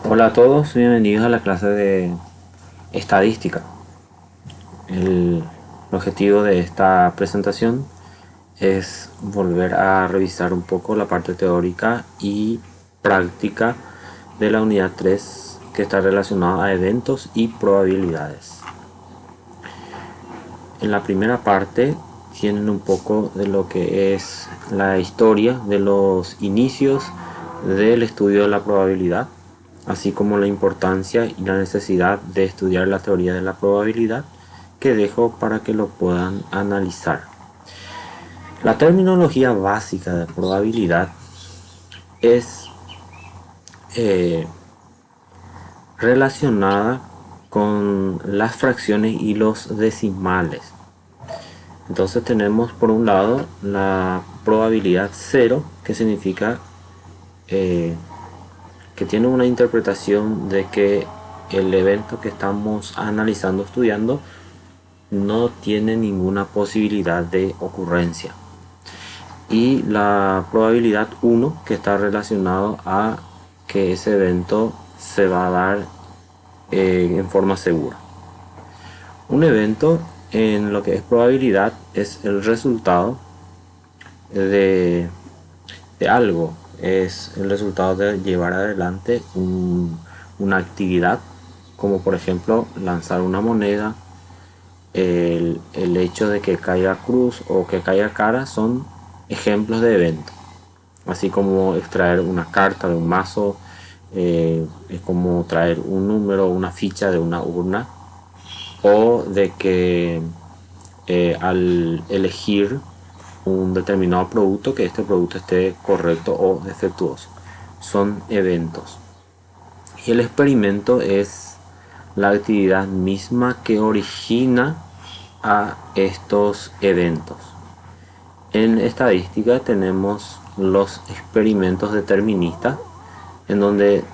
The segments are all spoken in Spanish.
Hola a todos, bienvenidos a la clase de estadística. El objetivo de esta presentación es volver a revisar un poco la parte teórica y práctica de la unidad 3 que está relacionada a eventos y probabilidades. En la primera parte tienen un poco de lo que es la historia de los inicios del estudio de la probabilidad, así como la importancia y la necesidad de estudiar la teoría de la probabilidad, que dejo para que lo puedan analizar. La terminología básica de probabilidad es eh, relacionada con las fracciones y los decimales. Entonces tenemos por un lado la probabilidad cero, que significa eh, que tiene una interpretación de que el evento que estamos analizando, estudiando, no tiene ninguna posibilidad de ocurrencia. Y la probabilidad uno, que está relacionado a que ese evento se va a dar en forma segura. Un evento en lo que es probabilidad es el resultado de, de algo, es el resultado de llevar adelante una actividad, como por ejemplo lanzar una moneda. El hecho de que caiga cruz o que caiga cara son ejemplos de eventos, así como extraer una carta de un mazo, es como traer un número, una ficha de una urna, o de que al elegir un determinado producto, que este producto esté correcto o defectuoso. Son eventos. Y el experimento es la actividad misma que origina a estos eventos. En estadística tenemos los experimentos deterministas, en donde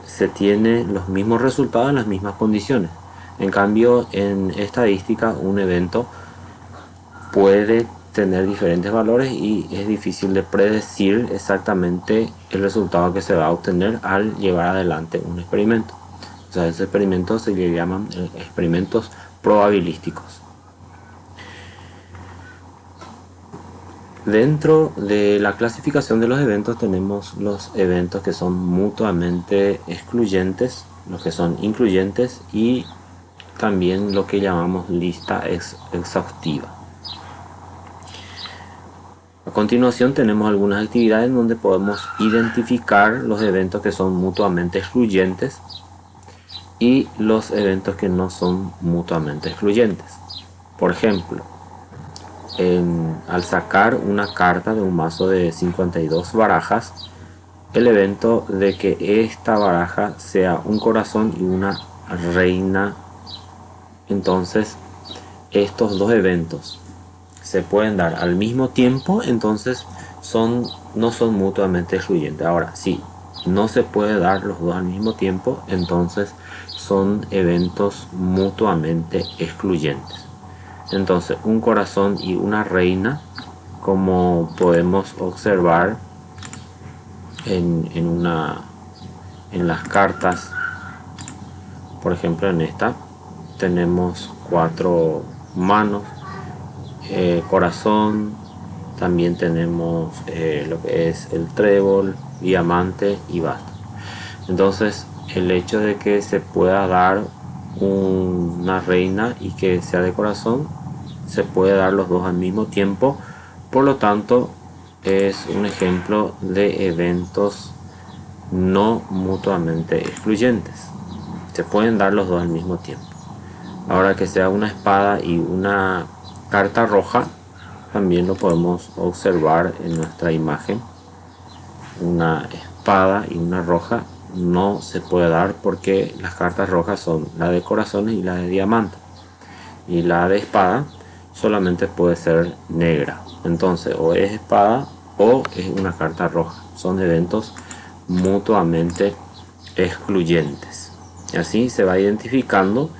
se tienen los mismos resultados en las mismas condiciones. En cambio, en estadística un evento puede tener diferentes valores y es difícil de predecir exactamente el resultado que se va a obtener al llevar adelante un experimento. O sea, esos experimentos se le llaman experimentos probabilísticos. Dentro de la clasificación de los eventos tenemos los eventos que son mutuamente excluyentes, los que son incluyentes y también lo que llamamos lista exhaustiva. A continuación tenemos algunas actividades donde podemos identificar los eventos que son mutuamente excluyentes y los eventos que no son mutuamente excluyentes. Por ejemplo, al sacar una carta de un mazo de 52 barajas, el evento de que esta baraja sea un corazón y una reina, entonces estos dos eventos se pueden dar al mismo tiempo, entonces no son mutuamente excluyentes. Ahora, si no se puede dar los dos al mismo tiempo, entonces son eventos mutuamente excluyentes. Entonces, un corazón y una reina, como podemos observar en las cartas, por ejemplo en esta, tenemos cuatro manos, corazón, también tenemos lo que es el trébol, diamante y basta. Entonces, el hecho de que se pueda dar una reina y que sea de corazón, se puede dar los dos al mismo tiempo, por lo tanto es un ejemplo de eventos no mutuamente excluyentes. Se pueden dar los dos al mismo tiempo. Ahora, que sea una espada y una carta roja, también lo podemos observar en nuestra imagen. Una espada y una roja no se puede dar porque las cartas rojas son la de corazones y la de diamante, y la de espada solamente puede ser negra. Entonces, o es espada o es una carta roja. Son eventos mutuamente excluyentes. Y así se va identificando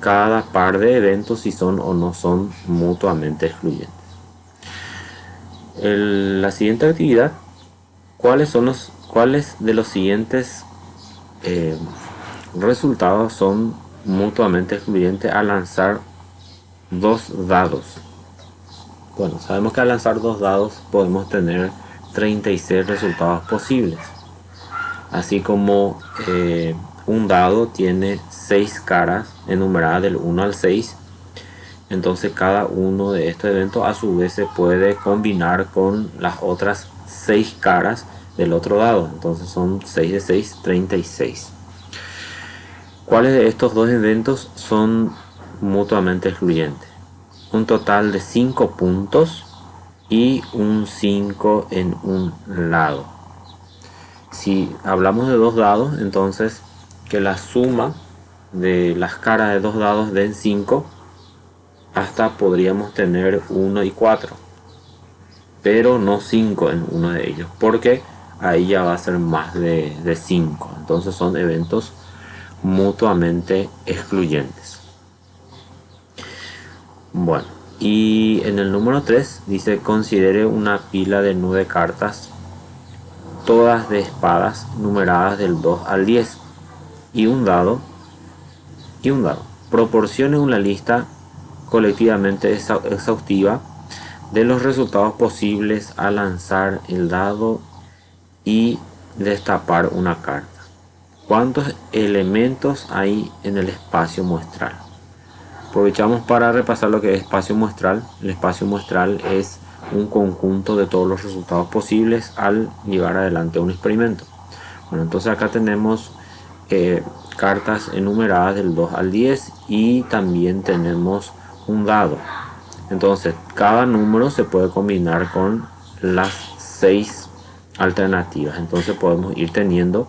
cada par de eventos si son o no son mutuamente excluyentes. La siguiente actividad, ¿cuáles de los siguientes resultados son mutuamente excluyentes al lanzar dos dados. Bueno, sabemos que al lanzar dos dados podemos tener 36 resultados posibles. Así como un dado tiene 6 caras enumeradas del 1 al 6. Entonces cada uno de estos eventos a su vez se puede combinar con las otras 6 caras del otro dado. Entonces son 6 de 6, 36. ¿Cuáles de estos dos eventos son mutuamente excluyentes? Un total de 5 puntos y un 5 en un lado. Si hablamos de dos dados, entonces que la suma de las caras de dos dados den 5, hasta podríamos tener 1 y 4, pero no 5 en uno de ellos, porque ahí ya va a ser más de 5. Entonces son eventos mutuamente excluyentes. Bueno, y en el número 3 dice: considere una pila de 9 cartas, todas de espadas, numeradas del 2 al 10, y un dado. Proporcione una lista colectivamente exhaustiva de los resultados posibles al lanzar el dado y destapar una carta. ¿Cuántos elementos hay en el espacio muestral? Aprovechamos para repasar lo que es espacio muestral. El espacio muestral es un conjunto de todos los resultados posibles al llevar adelante un experimento. Bueno, entonces acá tenemos cartas enumeradas del 2 al 10 y también tenemos un dado. Entonces cada número se puede combinar con las 6 alternativas. Entonces podemos ir teniendo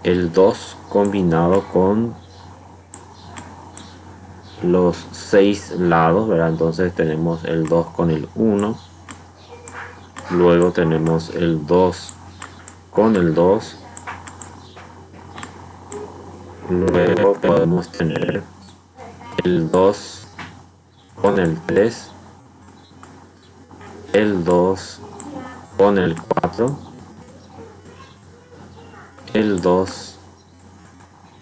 el 2 combinado con los 6 lados, ¿verdad? Entonces tenemos el 2 con el 1, luego tenemos el 2 con el 2, luego podemos tener el 2 con el 3, el 2 con el 4, el 2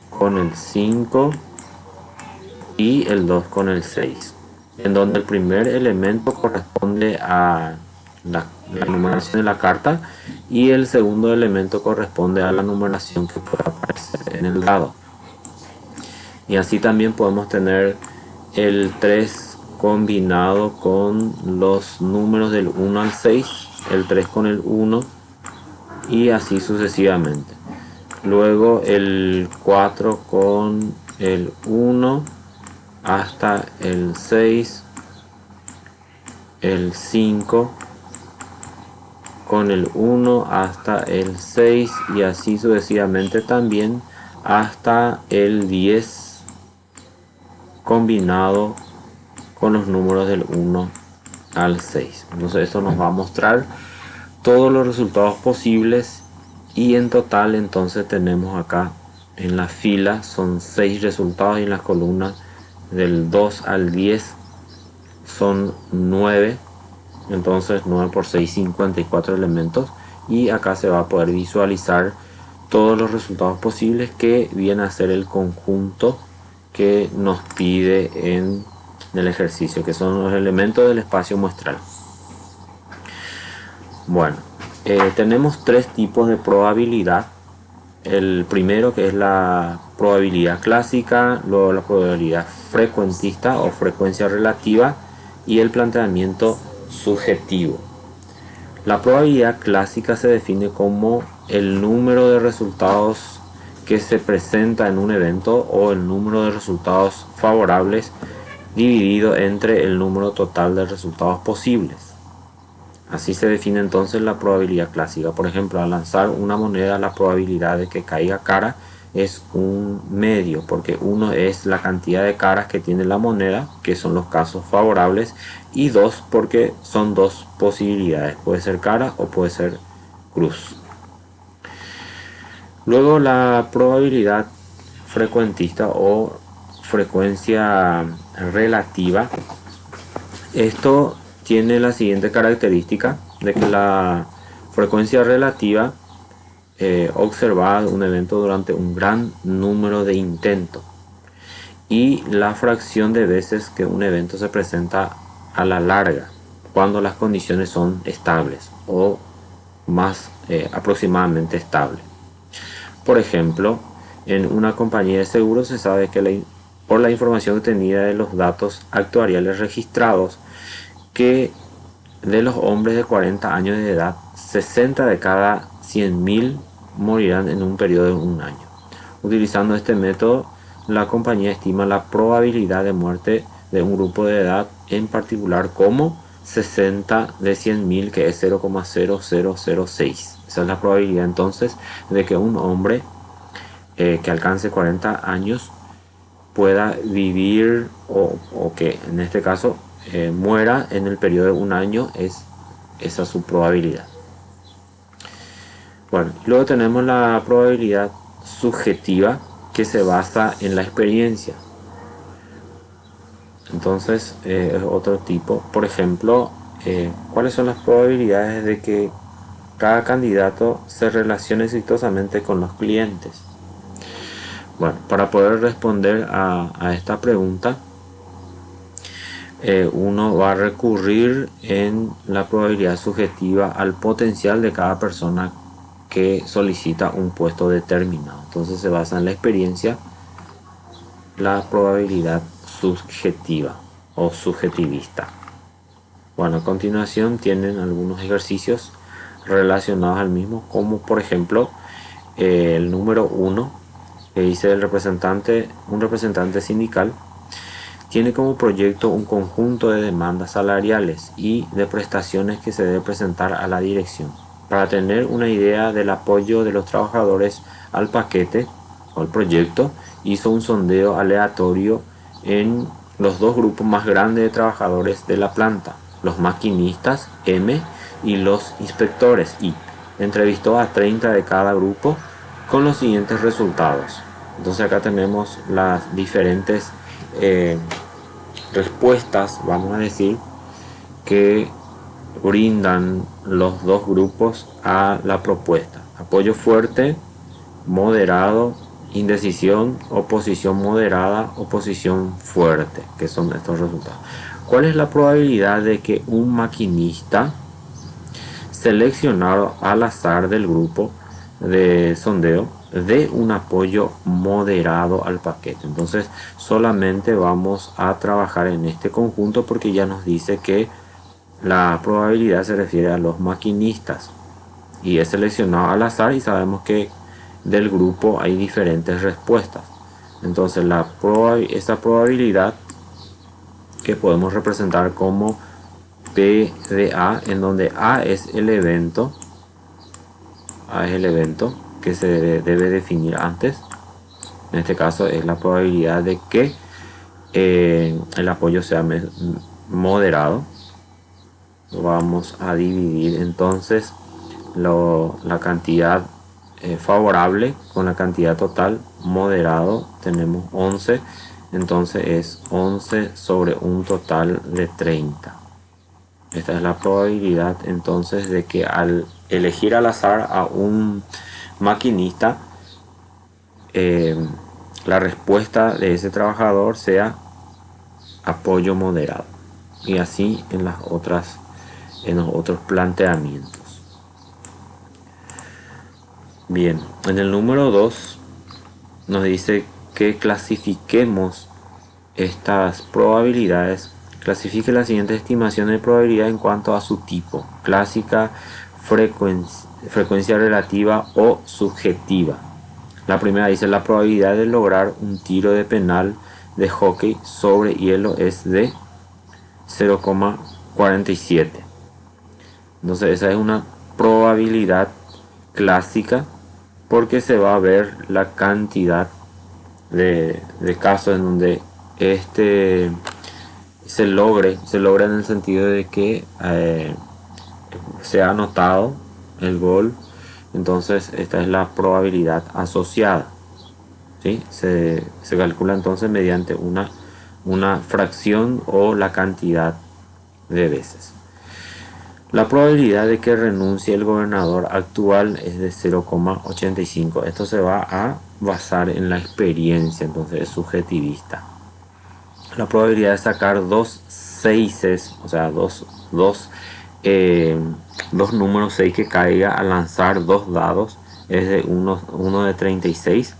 con el 5 y el 2 con el 6, en donde el primer elemento corresponde a la numeración de la carta y el segundo elemento corresponde a la numeración que pueda aparecer en el dado. Y así también podemos tener el 3 combinado con los números del 1 al 6, el 3 con el 1 y así sucesivamente. Luego el 4 con el 1 hasta el 6, el 5 con el 1 hasta el 6 y así sucesivamente también hasta el 10 combinado con los números del 1 al 6. Entonces esto nos va a mostrar todos los resultados posibles y en total entonces tenemos acá en la fila son 6 resultados y en las columnas del 2 al 10 son 9. Entonces 9 por 6, 54 elementos, y acá se va a poder visualizar todos los resultados posibles que viene a ser el conjunto que nos pide en el ejercicio, que son los elementos del espacio muestral. Bueno, tenemos tres tipos de probabilidad. El primero, que es la probabilidad clásica, luego la probabilidad frecuentista o frecuencia relativa y el planteamiento subjetivo. La probabilidad clásica se define como el número de resultados que se presenta en un evento o el número de resultados favorables dividido entre el número total de resultados posibles. Así se define entonces la probabilidad clásica. Por ejemplo, al lanzar una moneda, la probabilidad de que caiga cara es un medio, porque uno es la cantidad de caras que tiene la moneda, que son los casos favorables, y dos porque son dos posibilidades, puede ser cara o puede ser cruz. Luego la probabilidad frecuentista o frecuencia relativa. Esto tiene la siguiente característica, de que la frecuencia relativa observar un evento durante un gran número de intentos, y la fracción de veces que un evento se presenta a la larga cuando las condiciones son estables o más aproximadamente estables. Por ejemplo, en una compañía de seguros se sabe que por la información obtenida de los datos actuariales registrados, que de los hombres de 40 años de edad, 60 de cada 100.000 morirán en un periodo de un año. Utilizando este método, la compañía estima la probabilidad de muerte de un grupo de edad en particular como 60 de 100.000, que es 0,0006. Esa es la probabilidad entonces de que un hombre que alcance 40 años pueda vivir o que en este caso muera en el periodo de un año. Esa es su probabilidad. Bueno, luego tenemos la probabilidad subjetiva, que se basa en la experiencia. Entonces es otro tipo. Por ejemplo, ¿cuáles son las probabilidades de que cada candidato se relacione exitosamente con los clientes? Bueno, para poder responder a esta pregunta, uno va a recurrir en la probabilidad subjetiva al potencial de cada persona que solicita un puesto determinado. Entonces se basa en la experiencia, la probabilidad subjetiva o subjetivista. Bueno, a continuación tienen algunos ejercicios relacionados al mismo, como por ejemplo el número 1, que dice un representante sindical tiene como proyecto un conjunto de demandas salariales y de prestaciones que se debe presentar a la dirección. Para tener una idea del apoyo de los trabajadores al paquete o al proyecto, hizo un sondeo aleatorio en los dos grupos más grandes de trabajadores de la planta, los maquinistas M y los inspectores I. Entrevistó a 30 de cada grupo con los siguientes resultados. Entonces acá tenemos las diferentes respuestas, vamos a decir, que brindan los dos grupos a la propuesta: apoyo fuerte, moderado, indecisión, oposición moderada, oposición fuerte, que son estos resultados. ¿Cuál es la probabilidad de que un maquinista seleccionado al azar del grupo de sondeo dé un apoyo moderado al paquete? Entonces solamente vamos a trabajar en este conjunto porque ya nos dice que la probabilidad se refiere a los maquinistas y es seleccionado al azar, y sabemos que del grupo hay diferentes respuestas. Entonces esta probabilidad, que podemos representar como P de A, en donde A es el evento que se debe definir antes. En este caso es la probabilidad de que el apoyo sea moderado. Vamos a dividir entonces la cantidad favorable con la cantidad total. Moderado tenemos 11, entonces es 11 sobre un total de 30. Esta es la probabilidad entonces de que al elegir al azar a un maquinista, la respuesta de ese trabajador sea apoyo moderado, y así en los otros planteamientos. Bien, en el número 2 nos dice que clasifiquemos estas probabilidades. Clasifique las siguientes estimaciones de probabilidad en cuanto a su tipo: clásica, frecuencia relativa o subjetiva. La primera dice: la probabilidad de lograr un tiro de penal de hockey sobre hielo es de 0,47. Entonces esa es una probabilidad clásica, porque se va a ver la cantidad de casos en donde se logra en el sentido de que se ha anotado el gol. Entonces esta es la probabilidad asociada, ¿sí? Se calcula entonces mediante una fracción o la cantidad de veces. La probabilidad de que renuncie el gobernador actual es de 0,85. Esto se va a basar en la experiencia, entonces es subjetivista. La probabilidad de sacar dos seises, o sea, dos números 6 que caiga al lanzar dos dados es de 1 de 36.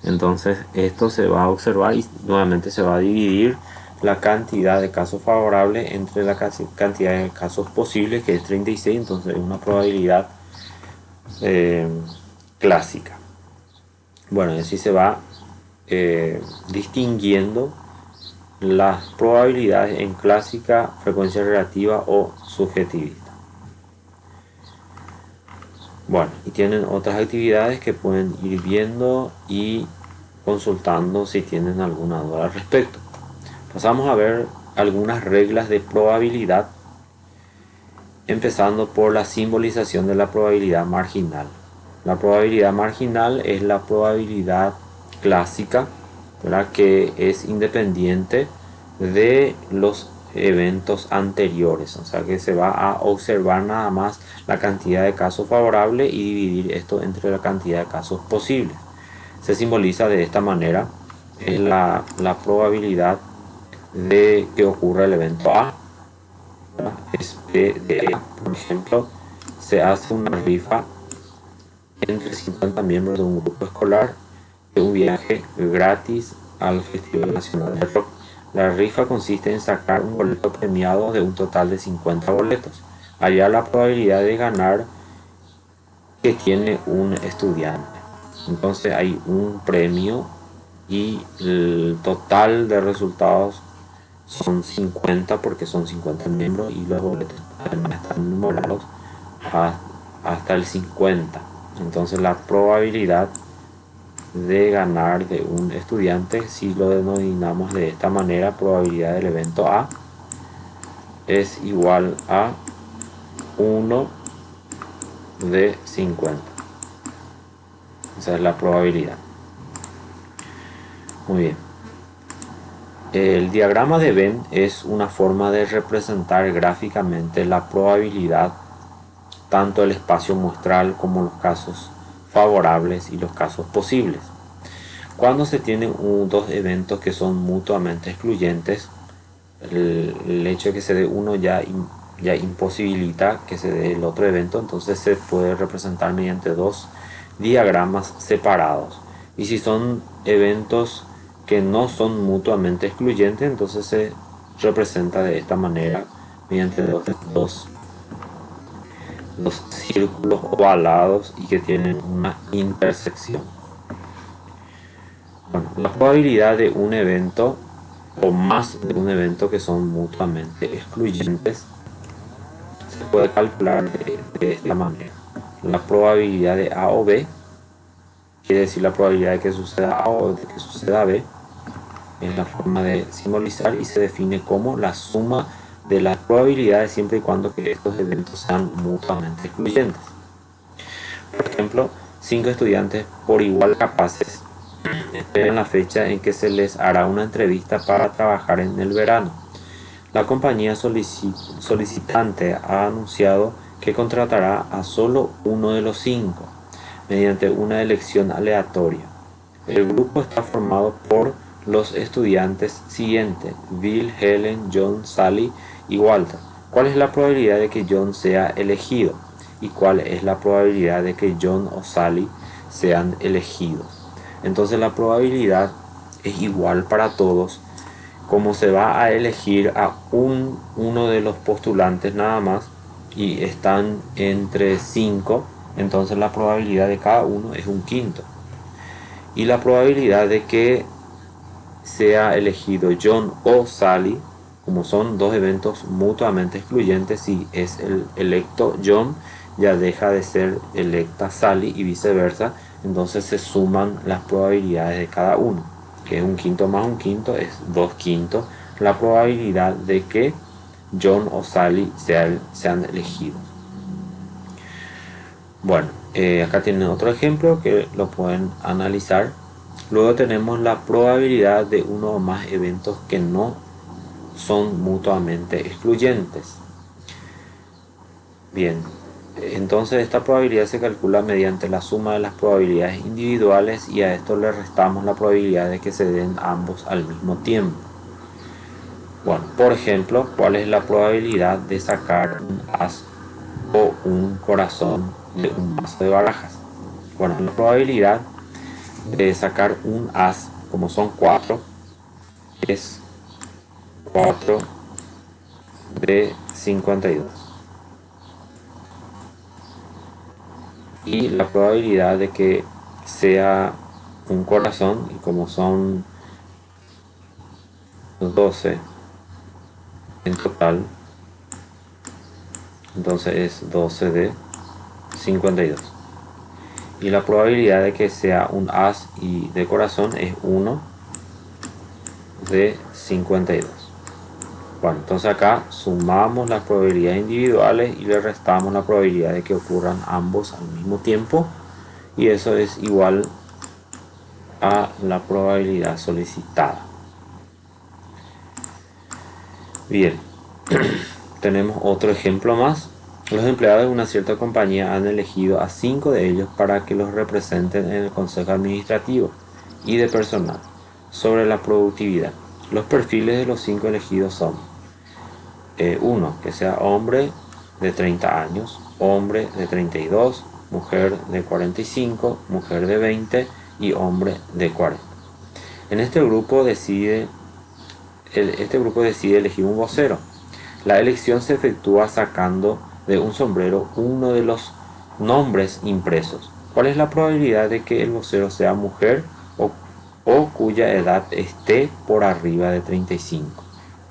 Entonces esto se va a observar y nuevamente se va a dividir la cantidad de casos favorables entre la cantidad de casos posibles, que es 36. Entonces es una probabilidad clásica. Bueno, así se va distinguiendo las probabilidades en clásica, frecuencia relativa o subjetivista. Bueno, y tienen otras actividades que pueden ir viendo y consultando si tienen alguna duda al respecto. Pasamos a ver algunas reglas de probabilidad, empezando por la simbolización de la probabilidad marginal. La probabilidad marginal es la probabilidad clásica, ¿verdad?, que es independiente de los eventos anteriores, o sea que se va a observar nada más la cantidad de casos favorables y dividir esto entre la cantidad de casos posibles. Se simboliza de esta manera: es la probabilidad de que ocurra el evento A es P de A. Por ejemplo, se hace una rifa entre 50 miembros de un grupo escolar de un viaje gratis al Festival Nacional de Rock. La rifa consiste en sacar un boleto premiado de un total de 50 boletos. Allá la probabilidad de ganar que tiene un estudiante. Entonces hay un premio y el total de resultados son 50, porque son 50 miembros y los boletos están numerados hasta el 50. Entonces la probabilidad de ganar de un estudiante, si lo denominamos de esta manera, probabilidad del evento A, es igual a 1 de 50. Esa es la probabilidad. Muy bien. El diagrama de Venn es una forma de representar gráficamente la probabilidad, tanto el espacio muestral como los casos favorables y los casos posibles. Cuando se tienen dos eventos que son mutuamente excluyentes, el hecho de que se dé uno ya imposibilita que se dé el otro evento, entonces se puede representar mediante dos diagramas separados. Y si son eventos que no son mutuamente excluyentes, entonces se representa de esta manera mediante dos círculos ovalados y que tienen una intersección. Bueno, la probabilidad de un evento o más de un evento que son mutuamente excluyentes se puede calcular de esta manera: la probabilidad de A o B, quiere decir la probabilidad de que suceda A o de que suceda B, es la forma de simbolizar y se define como la suma de las probabilidades siempre y cuando que estos eventos sean mutuamente excluyentes. Por ejemplo, 5 estudiantes por igual capaces esperan la fecha en que se les hará una entrevista para trabajar en el verano. La compañía solicitante ha anunciado que contratará a solo uno de los 5 mediante una elección aleatoria. El grupo está formado por los estudiantes siguientes: Bill, Helen, John, Sally y Walter. ¿Cuál es la probabilidad de que John sea elegido? ¿Y cuál es la probabilidad de que John o Sally sean elegidos? Entonces la probabilidad es igual para todos. Como se va a elegir a uno de los postulantes nada más y están entre 5, entonces la probabilidad de cada uno es un quinto. Y la probabilidad de que sea elegido John o Sally, como son dos eventos mutuamente excluyentes, si es el electo John, ya deja de ser electa Sally y viceversa. Entonces se suman las probabilidades de cada uno, que es un quinto más un quinto, es 2 quintos la probabilidad de que John o Sally sean elegidos. Bueno, acá tienen otro ejemplo que lo pueden analizar. Luego tenemos la probabilidad de uno o más eventos que no son mutuamente excluyentes. Bien, entonces esta probabilidad se calcula mediante la suma de las probabilidades individuales y a esto le restamos la probabilidad de que se den ambos al mismo tiempo. Bueno, por ejemplo, ¿cuál es la probabilidad de sacar un as o un corazón de un mazo de barajas? Bueno, la probabilidad de sacar un as, como son 4, es 4 de 52. Y la probabilidad de que sea un corazón, y como son 12 en total, entonces es 12 de 52. Y la probabilidad de que sea un as y de corazón es 1 de 52. Bueno, entonces acá sumamos las probabilidades individuales y le restamos la probabilidad de que ocurran ambos al mismo tiempo, y eso es igual a la probabilidad solicitada. Bien, tenemos otro ejemplo más. Los empleados de una cierta compañía han elegido a 5 de ellos para que los representen en el consejo administrativo y de personal sobre la productividad. Los perfiles de los 5 elegidos son: uno, que sea hombre de 30 años, hombre de 32, mujer de 45, mujer de 20 y hombre de 40. En este grupo decide elegir un vocero. La elección se efectúa sacando de un sombrero uno de los nombres impresos. ¿Cuál es la probabilidad de que el vocero sea mujer o cuya edad esté por arriba de 35?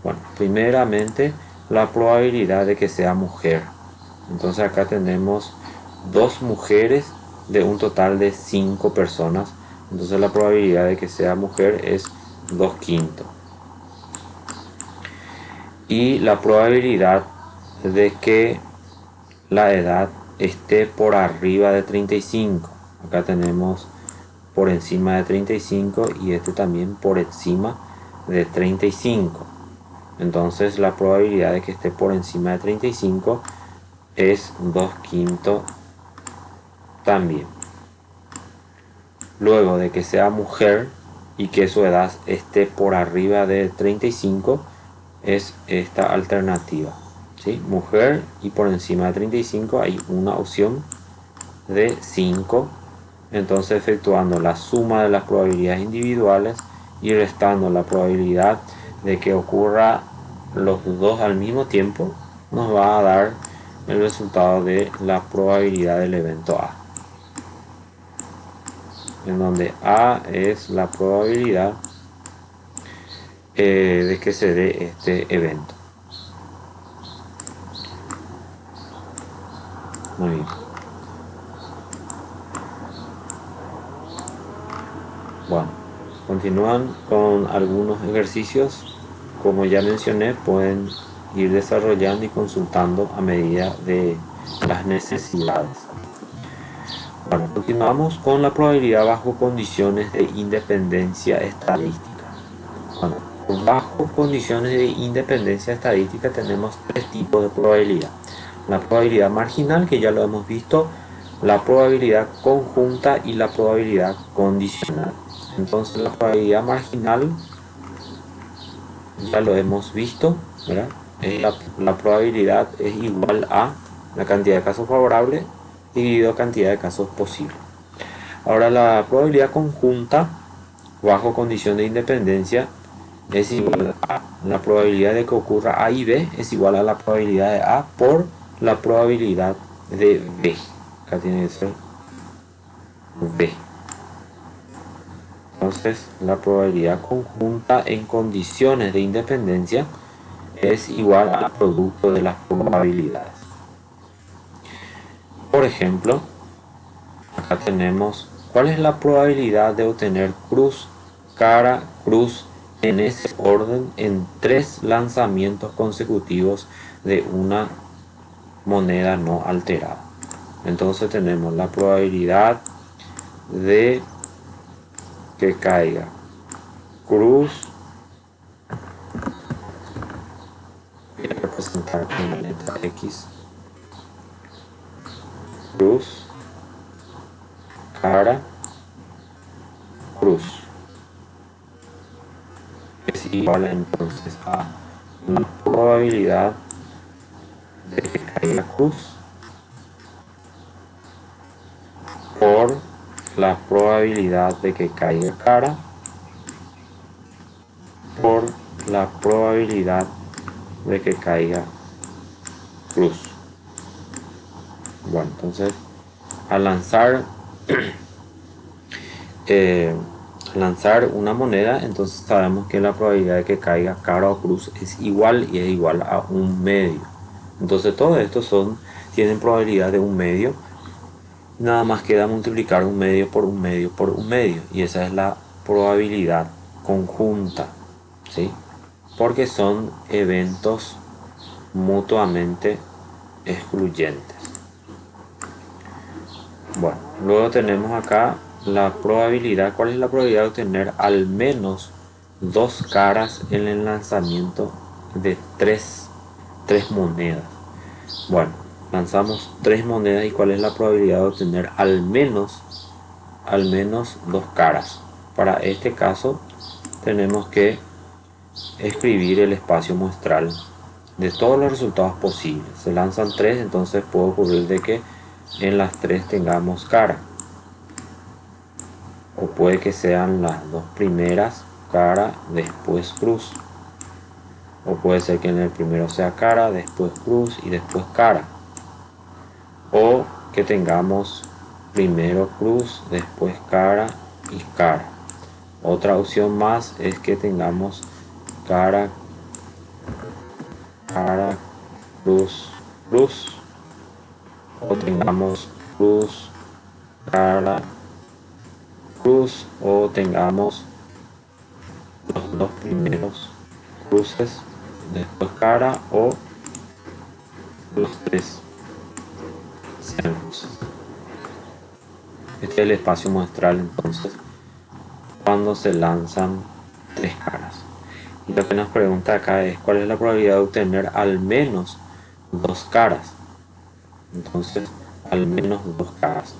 Bueno, primeramente la probabilidad de que sea mujer. Entonces acá tenemos dos mujeres de un total de 5 personas. Entonces la probabilidad de que sea mujer es 2/5. Y la probabilidad de que la edad esté por arriba de 35. Acá tenemos por encima de 35 y este también por encima de 35. Entonces la probabilidad de que esté por encima de 35 es 2/5 también. Luego de que sea mujer y que su edad esté por arriba de 35 es esta alternativa, ¿sí? Mujer y por encima de 35 hay una opción de 5. Entonces, efectuando la suma de las probabilidades individuales y restando la probabilidad de que ocurra los dos al mismo tiempo, nos va a dar el resultado de la probabilidad del evento A, en donde A es la probabilidad de que se dé este evento. Muy bien. Bueno, continúan con algunos ejercicios. Como ya mencioné, pueden ir desarrollando y consultando a medida de las necesidades. Bueno, continuamos con la probabilidad bajo condiciones de independencia estadística. Bueno, bajo condiciones de independencia estadística tenemos tres tipos de probabilidad. La probabilidad marginal, que ya lo hemos visto, la probabilidad conjunta y la probabilidad condicional. Entonces la probabilidad marginal ya lo hemos visto, ¿verdad? La probabilidad es igual a la cantidad de casos favorables dividido a cantidad de casos posibles. Ahora la probabilidad conjunta bajo condición de independencia es igual a la probabilidad de que ocurra A y B es igual a la probabilidad de A por la probabilidad de B. Acá tiene que ser B. Entonces la probabilidad conjunta en condiciones de independencia es igual al producto de las probabilidades. Por ejemplo, acá tenemos cuál es la probabilidad de obtener cruz, cara, cruz en ese orden en 3 lanzamientos consecutivos de una moneda no alterada. Entonces tenemos la probabilidad de que caiga cruz, voy a representar con la letra X, cruz, cara, cruz. Es igual entonces a la probabilidad de que caiga cruz por la probabilidad de que caiga cara por la probabilidad de que caiga cruz. Bueno, entonces al lanzar una moneda, entonces sabemos que la probabilidad de que caiga cara o cruz es igual, y es igual a un medio. Entonces todos estos tienen probabilidad de un medio. Nada más queda multiplicar un medio por un medio por un medio, y esa es la probabilidad conjunta, ¿sí? Porque son eventos mutuamente excluyentes. Bueno, luego tenemos acá la probabilidad. ¿Cuál es la probabilidad de obtener al menos dos caras en el lanzamiento de tres monedas? Bueno, lanzamos tres monedas, y ¿cuál es la probabilidad de obtener al menos dos caras? Para este caso tenemos que escribir el espacio muestral de todos los resultados posibles. Se lanzan tres, entonces puede ocurrir de que en las tres tengamos cara, o puede que sean las dos primeras cara, después cruz, o puede ser que en el primero sea cara, después cruz y después cara, o que tengamos primero cruz, después cara y cara. Otra opción más es que tengamos cara, cruz, cruz, o tengamos cruz, cara, cruz, o tengamos los dos primeros cruces, después cara, o los tres sean cruces. Este es el espacio muestral entonces cuando se lanzan tres caras. Y lo que nos pregunta acá es cuál es la probabilidad de obtener al menos dos caras. Entonces, al menos dos caras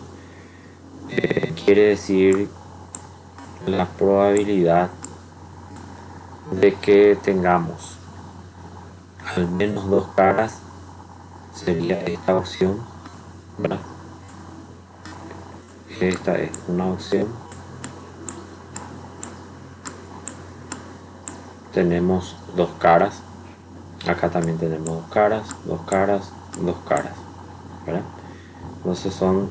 quiere decir la probabilidad de que tengamos al menos dos caras sería esta opción, ¿verdad? Esta es una opción. Tenemos dos caras. Acá también tenemos dos caras, dos caras, dos caras, ¿verdad? Entonces son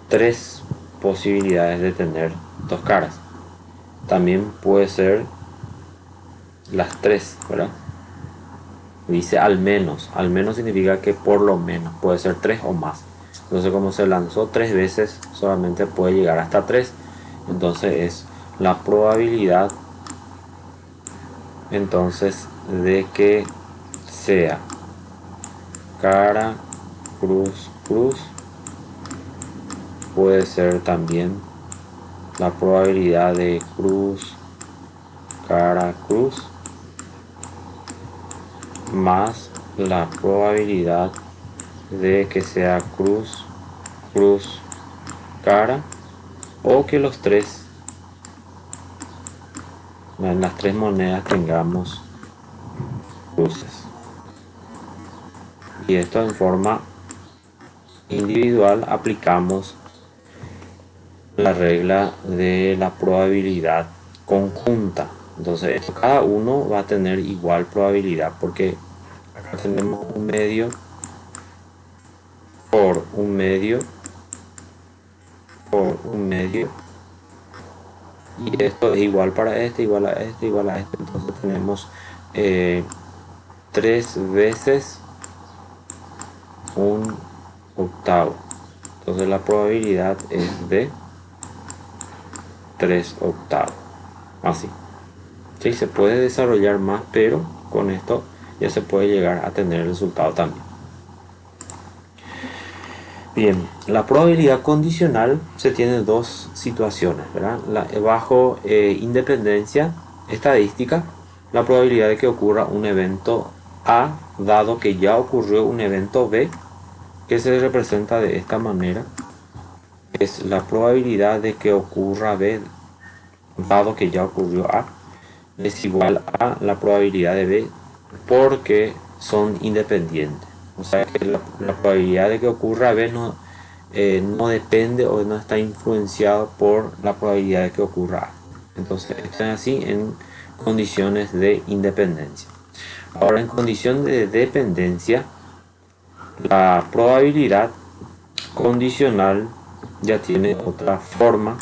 tres posibilidades de tener dos caras. También puede ser las tres, ¿verdad? Dice al menos significa que por lo menos puede ser tres o más. Entonces, como se lanzó tres veces, solamente puede llegar hasta tres. Entonces es la probabilidad entonces de que sea cara, cruz, cruz. Puede ser también la probabilidad de cruz, cara, cruz, más la probabilidad de que sea cruz, cruz, cara, o que los tres, en las tres monedas tengamos cruces. Y esto en forma individual aplicamos la regla de la probabilidad conjunta. Entonces cada uno va a tener igual probabilidad, porque acá tenemos un medio por un medio por un medio, y esto es igual para este, igual a este, igual a este. Entonces tenemos tres veces un octavo. Entonces la probabilidad es de 3 octavos. Así. Sí, se puede desarrollar más, pero con esto ya se puede llegar a tener el resultado también. Bien, la probabilidad condicional se tiene dos situaciones, ¿verdad? Bajo independencia estadística, la probabilidad de que ocurra un evento A, dado que ya ocurrió un evento B, que se representa de esta manera es la probabilidad de que ocurra B, dado que ya ocurrió A, es igual a la probabilidad de B porque son independientes. O sea que la probabilidad de que ocurra B no depende o no está influenciado por la probabilidad de que ocurra A. Entonces están así en condiciones de independencia. Ahora, en condición de dependencia, la probabilidad condicional ya tiene otra forma.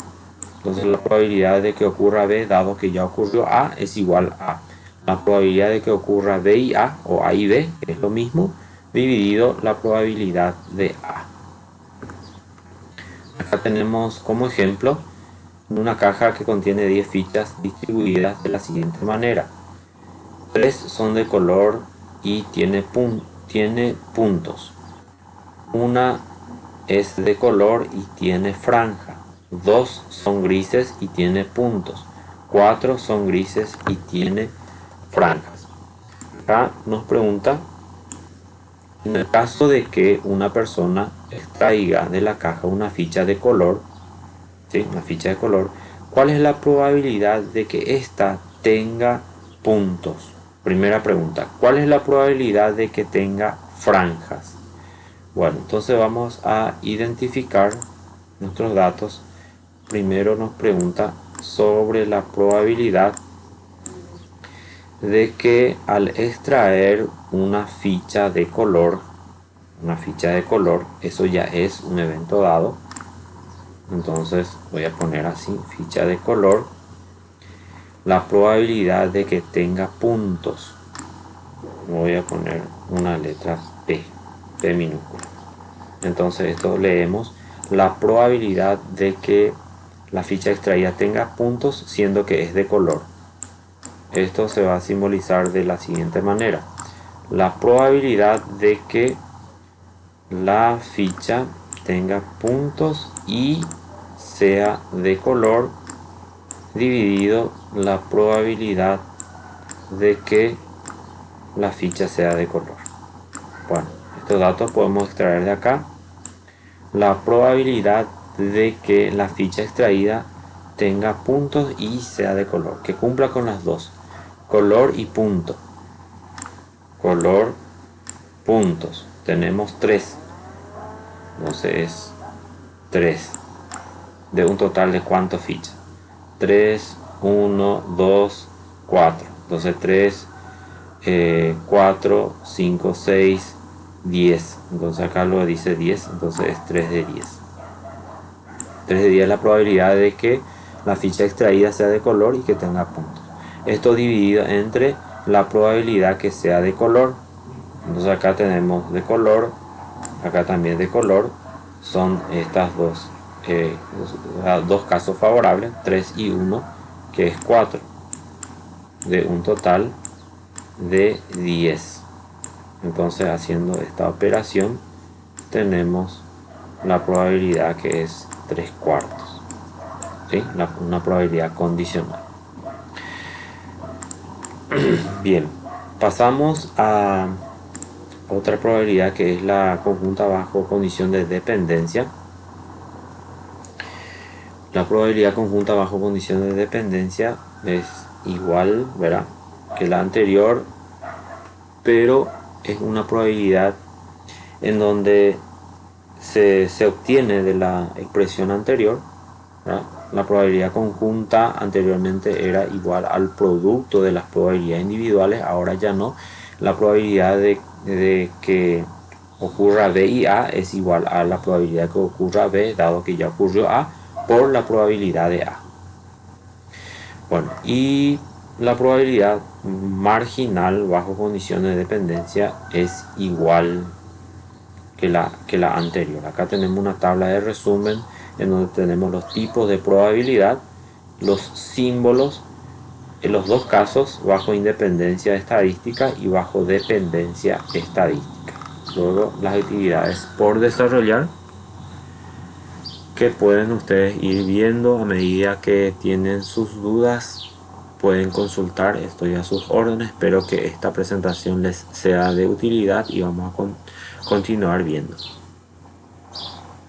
Entonces la probabilidad de que ocurra B dado que ya ocurrió A es igual a la probabilidad de que ocurra B y A, o A y B, que es lo mismo, dividido la probabilidad de A. Acá tenemos como ejemplo una caja que contiene 10 fichas distribuidas de la siguiente manera. 3 son de color y tiene puntos. Una es de color y tiene franja. 2 son grises y tiene puntos. 4 son grises y tiene franjas. Acá nos pregunta, en el caso de que una persona extraiga de la caja una ficha de color, ¿sí? Una ficha de color, ¿cuál es la probabilidad de que ésta tenga puntos? Primera pregunta, ¿cuál es la probabilidad de que tenga franjas? Bueno, entonces vamos a identificar nuestros datos. Primero nos pregunta sobre la probabilidad de que al extraer una ficha de color, eso ya es un evento dado. Entonces voy a poner así, ficha de color, la probabilidad de que tenga puntos. Voy a poner una letra P minúscula. Entonces esto leemos la probabilidad de que la ficha extraída tenga puntos siendo que es de color. Esto se va a simbolizar de la siguiente manera. La probabilidad de que la ficha tenga puntos y sea de color dividido la probabilidad de que la ficha sea de color. Bueno, estos datos podemos extraer de acá. La probabilidad de que la ficha extraída tenga puntos y sea de color, que cumpla con las dos, color y punto. Color, puntos, tenemos 3, entonces es 3 de un total de ¿cuántas fichas? 3, 1, 2, 4, entonces 3, 4, 5, 6, 10, entonces acá lo dice 10, entonces es 3 de 10. 3 de 10 es la probabilidad de que la ficha extraída sea de color y que tenga puntos. Esto dividido entre la probabilidad que sea de color. Entonces acá tenemos de color, acá también de color. Son estas dos casos favorables, 3 y 1, que es 4, de un total de 10. Entonces haciendo esta operación tenemos la probabilidad que es 3/4, ¿sí? Una probabilidad condicional. Bien, pasamos a otra probabilidad que es la conjunta bajo condición de dependencia. La probabilidad conjunta bajo condición de dependencia es igual, ¿verdad?, que la anterior, pero es una probabilidad en donde se obtiene de la expresión anterior, ¿verdad? La probabilidad conjunta anteriormente era igual al producto de las probabilidades individuales, ahora ya no. La probabilidad de que ocurra B y A es igual a la probabilidad que ocurra B, dado que ya ocurrió A, por la probabilidad de A. Bueno, y la probabilidad marginal bajo condiciones de dependencia es igual que la anterior. Acá tenemos una tabla de resumen en donde tenemos los tipos de probabilidad, los símbolos, en los dos casos bajo independencia estadística y bajo dependencia estadística. Luego las actividades por desarrollar, que pueden ustedes ir viendo a medida que tienen sus dudas. Pueden consultar, estoy a sus órdenes. Espero que esta presentación les sea de utilidad y vamos a continuar viendo.